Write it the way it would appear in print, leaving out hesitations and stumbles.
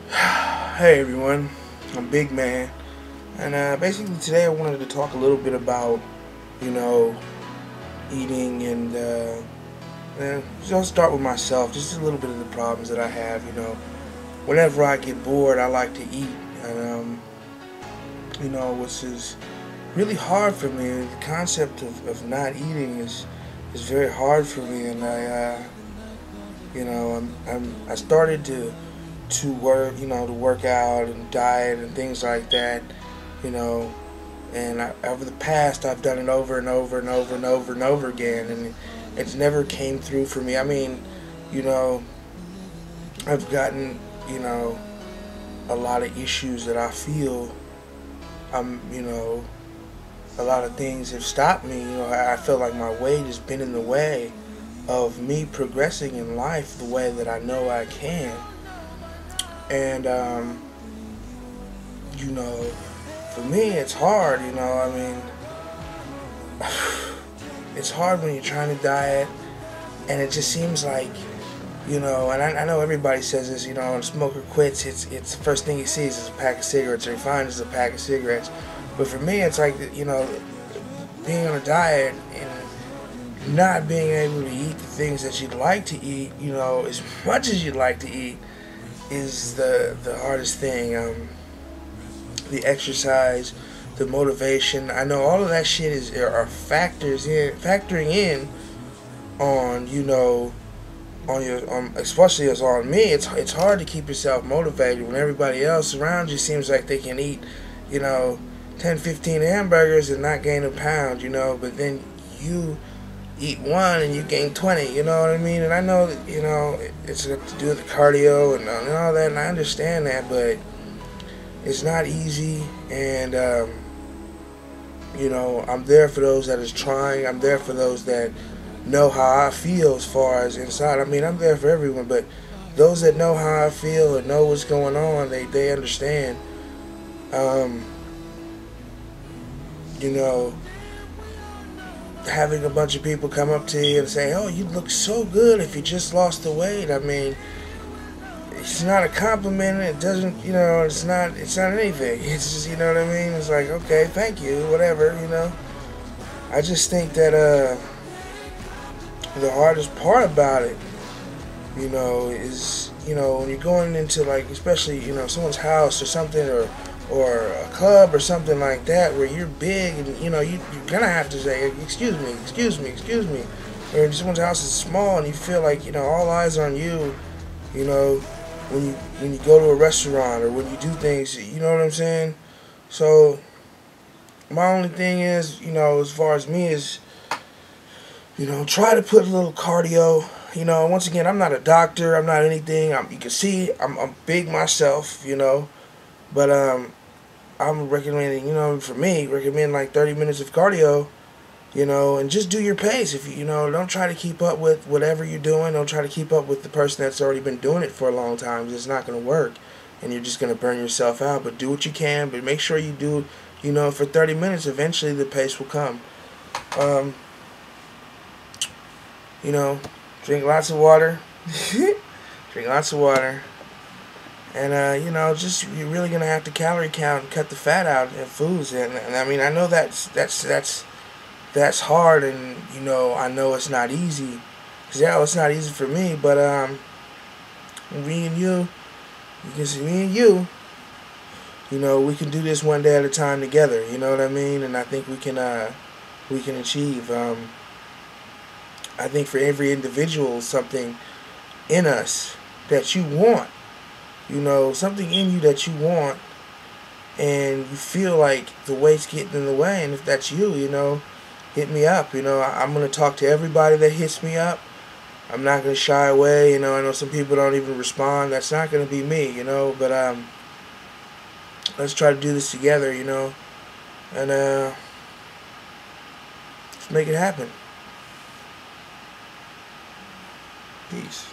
Hey everyone, I'm Big Man, and basically today I wanted to talk a little bit about, you know, eating and I'll start with myself, just a little bit of the problems that I have, whenever I get bored I like to eat, and which is really hard for me. The concept of not eating is very hard for me, and I started to work, to work out and diet and things like that, you know. And over the past, I've done it over and over and over and over and over again, and it's never came through for me. I mean, you know, I've gotten, a lot of issues that I feel. A lot of things have stopped me. I feel like my weight has been in the way of me progressing in life the way that I know I can. And for me it's hard, I mean, it's hard when you're trying to diet, and it just seems like, and I know everybody says this, when a smoker quits, it's the first thing he sees is a pack of cigarettes, or he finds is a pack of cigarettes. But for me it's like, being on a diet and not being able to eat the things that you'd like to eat, as much as you'd like to eat, is the hardest thing. The exercise, the motivation. I know all of that shit are factoring in on especially as on me. It's hard to keep yourself motivated when everybody else around you seems like they can eat 10-15 hamburgers and not gain a pound, but then you eat one and you gain 20, you know what I mean? And I know that, it's to do with the cardio and all that, and I understand that, but it's not easy. And I'm there for those that is trying. I'm there for those that know how I feel as far as inside. I mean, I'm there for everyone, but those that know how I feel and know what's going on, they understand. Having a bunch of people come up to you and say, "Oh, you look so good if you just lost the weight." I mean, it's not a compliment. It doesn't, it's not anything. It's just, you know what I mean? It's like, okay, thank you, whatever, I just think that the hardest part about it, is, when you're going into, like, especially, someone's house or something, or a club or something like that, where you're big and you're gonna have to say, excuse me, excuse me, excuse me. Or someone's house is small and you feel like all eyes are on you, when you go to a restaurant or when you do things, you know what I'm saying? So my only thing is, as far as me is, try to put a little cardio. Once again, I'm not a doctor, I'm not anything. You can see I'm big myself, but I'm recommending, for me, recommend like 30 minutes of cardio, and just do your pace. If don't try to keep up with whatever you're doing. Don't try to keep up with the person that's already been doing it for a long time. It's not going to work, and you're just going to burn yourself out. But do what you can, but make sure you do, for 30 minutes. Eventually the pace will come. Drink lots of water. Drink lots of water. And just you're really gonna have to calorie count and cut the fat out in foods. And I mean, I know that's hard, and I know it's not easy. 'Cause it's not easy for me. But me and you can see me and you. We can do this one day at a time together. You know what I mean? And I think we can achieve. I think for every individual, something in us that you want. Something in you that you want, and you feel like the weight's getting in the way. And if that's you, hit me up. I'm going to talk to everybody that hits me up. I'm not going to shy away. I know some people don't even respond. That's not going to be me, but let's try to do this together, and let's make it happen. Peace.